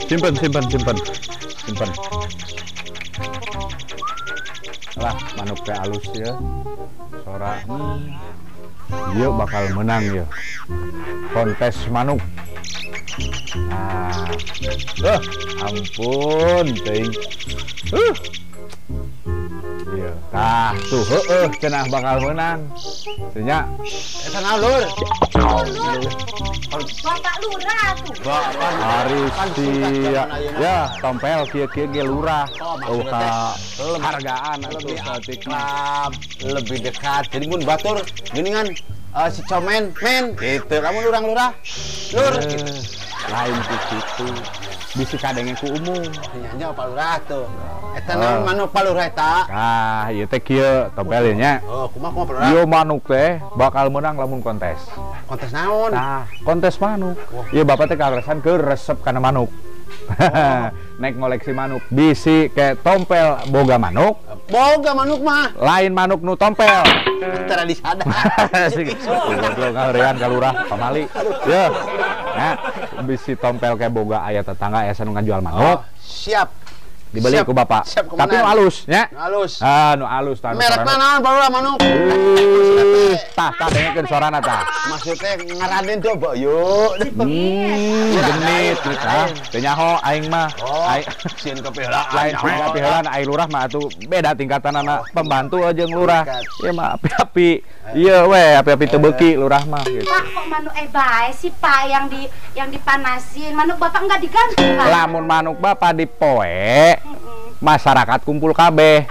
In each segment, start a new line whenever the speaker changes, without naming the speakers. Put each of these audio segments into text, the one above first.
Simpen. Lah, manuk teh alus ya. Sora. Dia bakal menang ya. Kontes manuk. Nah. Ampun, teuing. Iya. Tah, tuh cenah bakal menang. Nya.
Eta naon, Lur?
Bapak lurah tuh.
Aristia. Ya, tompel kieu ge lurah. Hargaan
lebih akrab, lebih dekat. Jadi mun batur geuningan si Comen, men, gitu. Lamun urang lurah, Lur gitu.
Lain kitu. Bisi kadenge ku umum.
Nya Pak Lurah tuh. Eta naon manuk Pak Lurah eta?
Nah, ieu teh kieu tompel nya.
Oh, kumaha Pak Lurah?
Ieu manuk teh bakal menang lamun kontes.
Kontes naon?
Nah, kontes manuk. Ieu bapak teh kagresan keur resep kana manuk. Naik ngoleksi manuk. Bisi ke tompel boga manuk.
Boga manuk mah.
Lain manuk nu tompel.
Tara disadar.
Goblok ngeurean ka lurah pamali. Yeuh. Nah, bisi tompel ke boga aya tetangga aya nu ngajual manuk.
Siap.
Dibeli ku bapak. Tapi nu alus nya.
Alus.
Nu alus tah.
Merekna naon Pak Lurah manuk?
Tah dengekeun sorana tah.
Maksudnya ngaraden tuh, Mbok, yuk.
Genit tah. Teu nyaho aing mah.
Sieun kepehelaan.
Lain kepehelaan aing lurah mah atuh beda tingkatanana pembantu aja lurah. Ieu mah api-api. Iya we, api-api teu beuki lurah mah gitu.
Pak, kok manuk bae sih Pak yang dipanasin. Manuk Bapak enggak diganti Pak.
Lamun manuk bapak dipoe, masyarakat kumpul kabeh.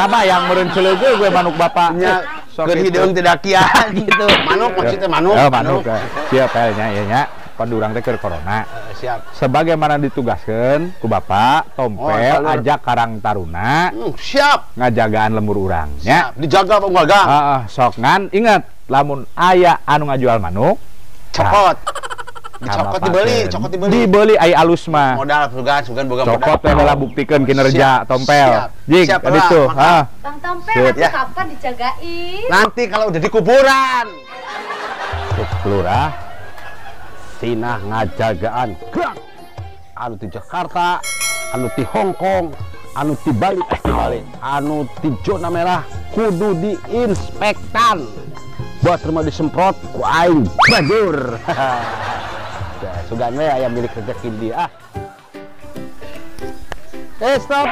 Sama yang meureun celeugeuh gue manuk bapaknya.
Keur hideung tidak kian gitu. Manuk maksudnya manuk.
Manuk. Siap pelnya ieu nya. Pan urang teh keur corona.
Siap.
Sebagaimana ditugaskeun ku bapak, tompel ajak Karang Taruna.
Siap.
Ngajagaan lembur urang nya.
Dijaga apa enggak?
Sok ngan ingat lamun aya anu ngajual manuk,
cokot. Cokot dibeli.
Dibeli ai alus mah.
Modal sugan boga modal.
Cokot teh heula buktikeun kinerja tompel. Jig aditu,
Bang Tompel kapan dijagain?
Nanti kalau udah di kuburan.
Lurah Sinah ngajagaan gerak anu di Jakarta, anu di Hongkong, anu di Bali, anu di zona merah kudu diinspektan. Buat rumah disemprot ku aing bajur. Sugan we aya milik rezeki dia. Stop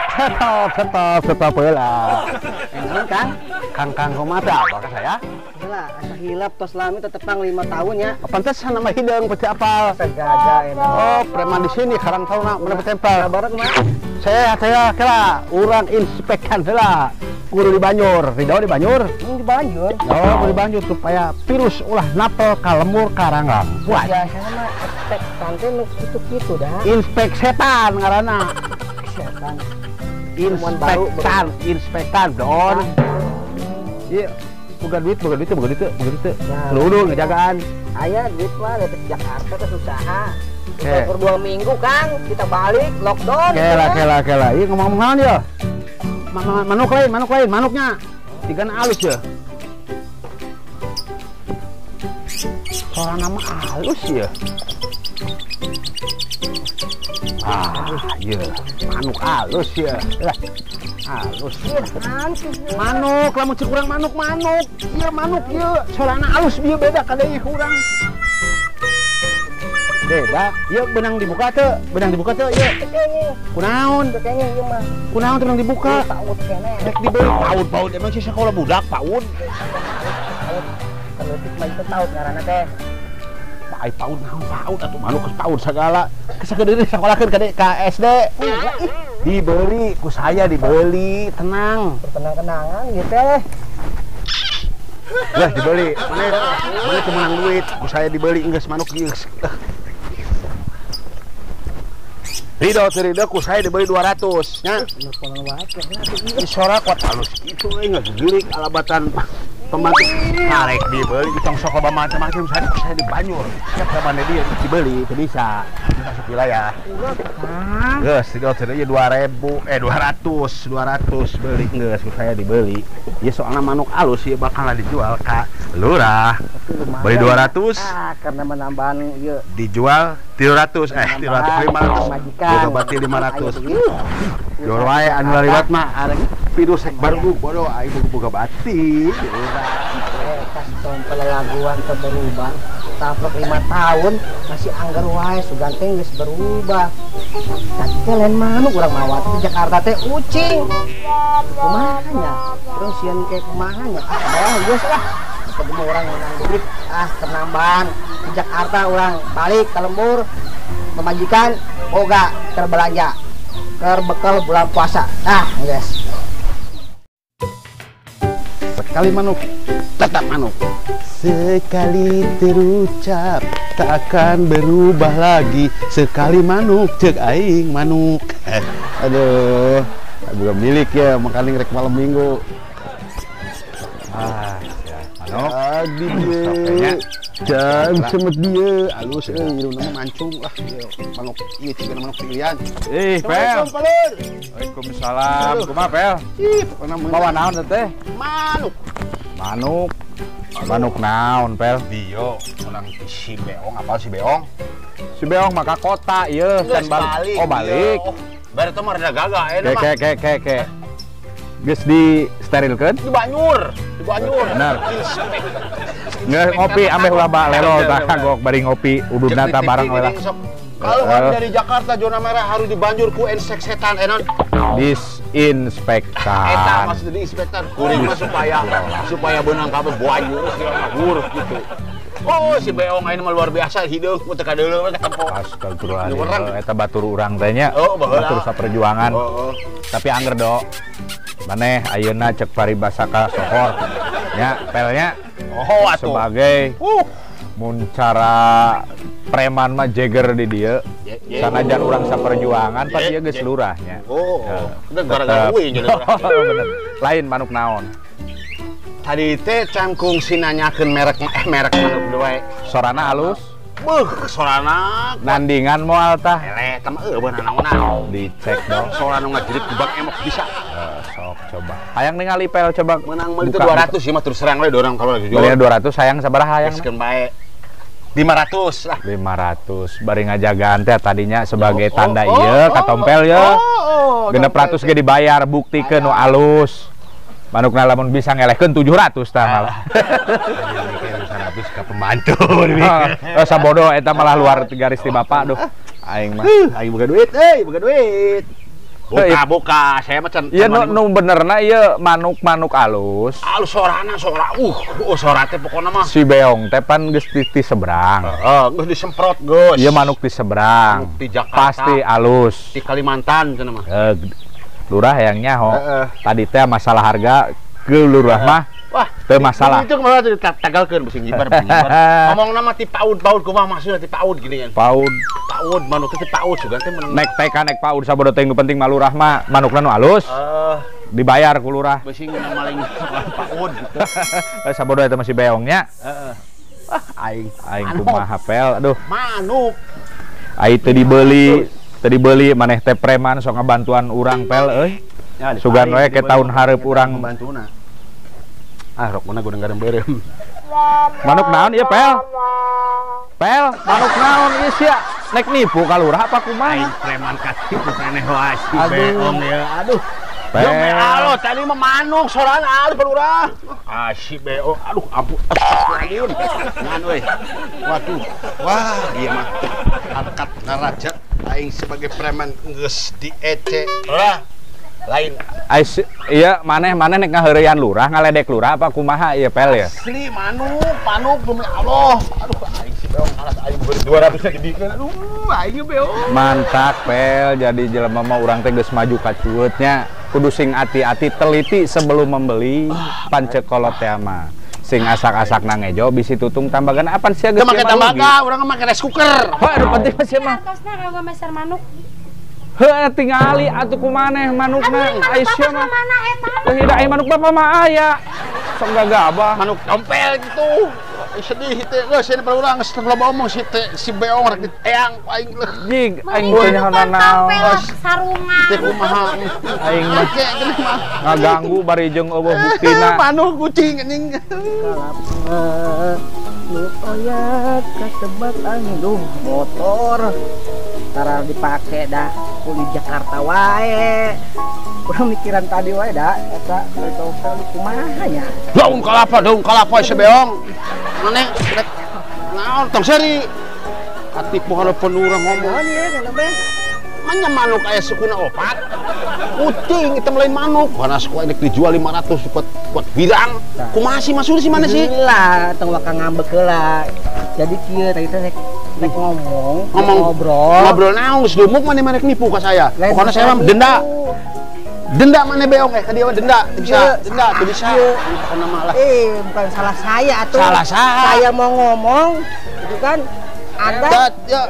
heula. Kang kumata apa ka saya?
Lah, asa hilap tos lami tetepang 5 tahun ya.
Pantesan nama hideung pasti apal.
Segaga ini.
Oh, preman di sini Karang Taruna mana bertempel.
Barat mah.
Saya kela urang inspekkan heula. Kudu di Banjur, Ridho di Banjur.
Di Banjur.
Oh, di Banjur supaya virus ulah napel ka lemur karangam. Buat.
Biasanya mah inspek santai nu kitu dah.
Inspek setan ngaranna.
Setan.
Inspektan don. Iya, bukan duit. Lu ngejagaan.
Aya duit mah dari Jakarta ke usaha. Per 2 minggu Kang, kita balik lockdown.
Kela. Iya ngomong-ngomongan ya. Manuk lain, manuknya. Tigana alus ya. Soalnya nama alus ya. Iya, manuk alus ya. Alus. Manuk, lamun cek urang manuk. Iya manuk ieu. Soalna alus ieu beda kadeuy urang. Beda. Ieu benang dibuka teu? Ieu. Kunaon?
Kayaknya ieu mah.
Kunaon teu benang dibuka?
Paut keneh.
Rek dibeli paut emang sih sekolah budak paut.
Keleutik mah itu paut ngaranna teh.
Ai paut naon paut atuh manuk geus paut segala. Kesakedeuri sakolakeun ka SD. Dibeli ku saya tenang.
Tenang-tenangan gitu teh.
Lah dibeli. Mana cuma menang duit. Ku saya dibeli geus manuk geus. Ridho ku saya dibeli 200 nya. Ini sorak kuat halus kitu euy ngagelik alabatan.
pembantu karek dibeli itong sok loba macam-macam saya di Banyur siap kapan dia dibeli itu bisa masuk wilayah geus tidak tadi 200 beli geus saya dibeli ya soalnya manuk alus ya bakalan dijual ka lurah beli 200
karena menambahan ieu
dijual 300 500 boga bati 500 jual wae anu laliwat mah arek pidu sek baru bodoh aing boga bati
kas tompel laguan teu berubah taplok 5 tahun masih anggar wae suganteng geus berubah tapi lain manuk urang mawat di Jakarta teh ucing kumahanya terus sieun ke kumahanya geus lah ketemu orang menang duit penambahan di Jakarta orang balik ke lembur memajikan boga terbelanja bekal bulan puasa guys
sekali manuk tetap manuk sekali terucap tak akan berubah lagi sekali manuk cek aing manuk aduh bukan milik ya makanya rek malam minggu lagi dia jam semet dia halus hidup nama mancung lah manuk iya juga manuk pilihan
Pel. Waalaikumsalam. Kumaha Pel? Bawa naon teh? Manuk naon Pel?
Dio orang si beong apa si beong?
Si beong maka kota ieu kan balik. Oh balik.
Bari teh mah rada gagah mah.
Ke. Geus di sterilkeun?
Di Banyur.
Bener. Nggak ngopi ambeh ulah lelo tah kagok bari ngopi ududna tah bareng heula.
Kalau dari Jakarta zona merah harus di Banyur ku insektan enon.
Disinspektan.
Eta maksud diinspektan kuring mah supaya beunang kabeh Banyur ngurus gitu. Oh si beong ini mah luar biasa hideung mun teu kadeuleu mah tempo.
Astagfirullahaladzim eta batur urang teh nya. Batur saperjuangan. Tapi angger do. Maneh ayeuna cek paribasaka sohor nya pelnya sebagai mun cara preman mah jeger di dieu sanajan urang saperjuangan pas ieu geus lurah nya
udah gara-gara euy jadi
bener lain manuk naon
tadi teh cangkung sinanyakeun merek manuk doe
sorana halus
sorana
nandingan moal tah
eta mah beunang naonan
dicek dong
sorana ngajerit kubang emok bisa
sok coba hayang ningali Pel coba
menang meuli teh 200 ya mah terus serang we dorang kalau lagi
jual 200 hayang sabaraha hayang
geuskeun bae 500 lah
500 bari ngajagaan teh tadinya sebagai tanda ieu katompel ya genep ratus ge dibayar buktikeun nu alus manukna lamun bisa ngelehkeun 700 tah malah 100 ka pembantu sabodo eta malah luar garis ti bapak duh aing mah
aing boga duit buka saya mah can
ieu nu benerna ieu manuk alus
sorana sora teh pokona mah
si beong teh pan geus di seberang
geus disemprot geus
ieu manuk di seberang
di Jakarta
pasti alus
di Kalimantan cenah mah
lurah yang nyaho tadi teh masalah harga ke lurah mah wah teu masalah
itu malah tagalkeun beusi ngibar ngomongna mah ti paud kumaha maksudna ti paud gini kan paud manuk teh paud sugan teh menang
nek paud sabodo teh nu penting mah lurah mah manukna nu alus dibayar ku lurah
beusi maling paud gitu
sabodo eta masih beongnya aing kumaha Pel aduh
manuk
ai teu dibeli maneh teh preman sok ngabantuan urang Pel euy sugan we ke tahun hareup urang
bantuna rokna gudang gadang berem
manuk naon ieu Pel manuk naon ieu sia nek nipu ka lurah apa kumaha
preman katipu keneh wae si beong ya aduh
Pel
alo tadi mah manuk sorana alus ka lurah si beong aduh ampun astagfirullahaladzim ngan euy waduh wah ieu mah harkat ngaraja aing sebagai preman geus diece lah lain
iya maneh nek ngaheureyan lurah ngaledek lurah apa kumaha ieu Pel ya
asli manuk demi Allah aduh aing si beong alas aing 200 nya gedikeun aduh aing beong
mantak Pel jadi jelema mah urang teh geus maju ka cueutnya kudu sing hati-hati teliti sebelum membeli pancek kolot teh mah sing asak-asak nangejo bisi tutung tambagan apaan sih geus
make tambaga urang make rice cooker
aduh penting mah sia mah
Tosna kagak meser manuk.
Heuh tingali atuh kumaneh manukna Aisyah mah. Teu hida aya manuk bapak mah aya.
sok gagabah.
Manuk tompel gitu. Sedih teh geus cenah palurah geus loba omong si beong rek diteang aing leuh.
Jig aing teh nyaho naon.
Sarungan.
Teh kumaha
Aing mah
geuning mah.
ngaganggu bari jeung eueuh buktina.
Manuk kucing anjing.
Lu oyat kasebak angin motor. Tara dipake dah kulit Jakarta wae. Urang mikiran tadi wae dah eta tompel kumaha nya.
Daun kalapa si beong. Maneh rek naon tong seri. Atipu harapan urang ngomong.
Naon ieu kana beh?
Manya manuk aya sukuna opat. Kucing itu lain manuk. Karena suku ini dijual 500 buat birang. Kumaha sih masuk sih mana sih?
Gila, tong waka ngambek heula. Jadi kieu tadi teh rek ngobrol.
Ngobrol naon geus dumuk mana nipu ka saya. Pokona saya mah denda. Denda mana beong ka dia mah denda. Bisa denda tuh bisa. Pokona mah lah.
Bukan salah saya atuh.
Salah saya.
Saya mau ngomong itu kan ada
Ya,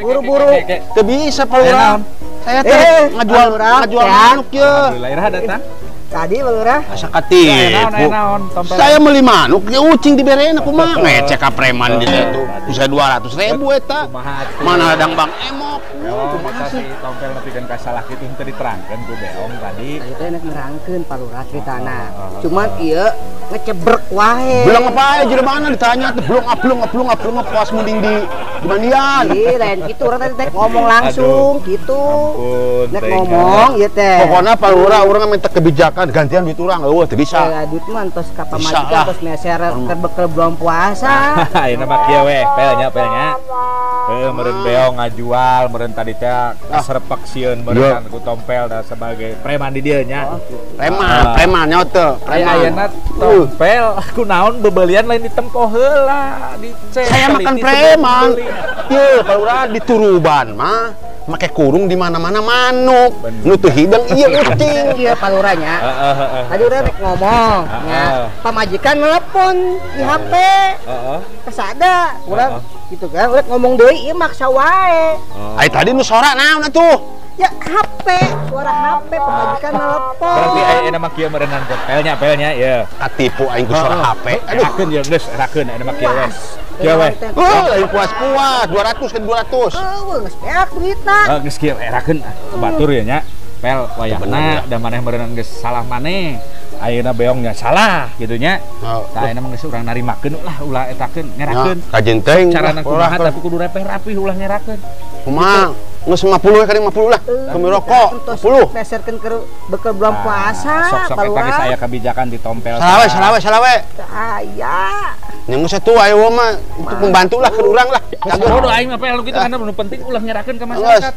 buru-buru.
teu bisa palurah. Saya teh ngajual manuk ye.
Alhamdulillah iraha datang.
Tadi Lurah.
Asa katipu.
Naon tompel.
Saya beli manuk ge ucing dibereun aku mah ngecek ka preman di situ. Bisa 200.000 eta. Mana adang Bang Emok.
Kumaha sih tompel nepikeun ka salah kitu teu diterangkeun ku beong tadi.
Tadi teh nek nerangkeun Pak Lurah ceritana. Cuman ieu ngecebrek wae.
Bilang apa aja jelemaana ditanya teh belum puas mending di mandian.
Ih, lain kitu urang tadi ngomong langsung gitu.
Ampun.
Nek ngomong ieu teh.
Pokoknya Pak Lurah urang minta kebijakan gantian duit urang eueuh teu bisa.
Duit mah tos ka
Bisa lah.
pamajikan tos meser kebekel belum puasa.
Ayeuna mah kieu we, pelnya. Heuh meureun beong ngajual, meureun tadi teh kaserepek sieun meureun ku tompel da sebagai preman di dieu nya.
Preman nya teh.
Ayeuna tompel kunaon beubeulian lain ditempo heula, dicek.
Saya makan preman. Ye, Pak Lurah di Turuban mah make kurung di mana-mana manuk. Nu teu hidang ieu ucing.
Iya Pak Lurah nya. Tadi udah ngomong, ya. Pamajikan nelpon di HP. Kesada, urang gitu kan. Urang ngomong deui ieu maksa wae.
Ai tadi nu sora naon atuh?
Ya HP, suara HP pamajikan nelpon.
Berarti ayeuna mah kieu meureunnan pelnya ya.
Katipu aing ku suara HP. Aduh,
Erakeun ya geus, erakeun ayeuna mah kieu we. Kieu we.
lain puas-puas 200 kan 200.
Geus peak duitna.
Geus kieu erakeun batur ya nya. Pel wayahna da maneh meureunnan geus salah maneh. Ayeuna beongnya salah gitu nya. Tah ayeuna mah geus urang narimakeun ulah etakeun nyerakeun.
Kajen teh.
Carana kumaha tapi kudu rapih ulah nyerakeun.
Kumaha? Geus 50 kali 50 lah. Kami rokok 10.
Meserkeun ke bekel bulan puasa.
Sok eta geus aya kebijakan di tompel.
Salawe.
Aya.
Yang geus atuh ayo mah untuk membantu lah ke urang lah.
Kagak aing mah pel kitu karena nu penting ulah nyerakeun ka masyarakat.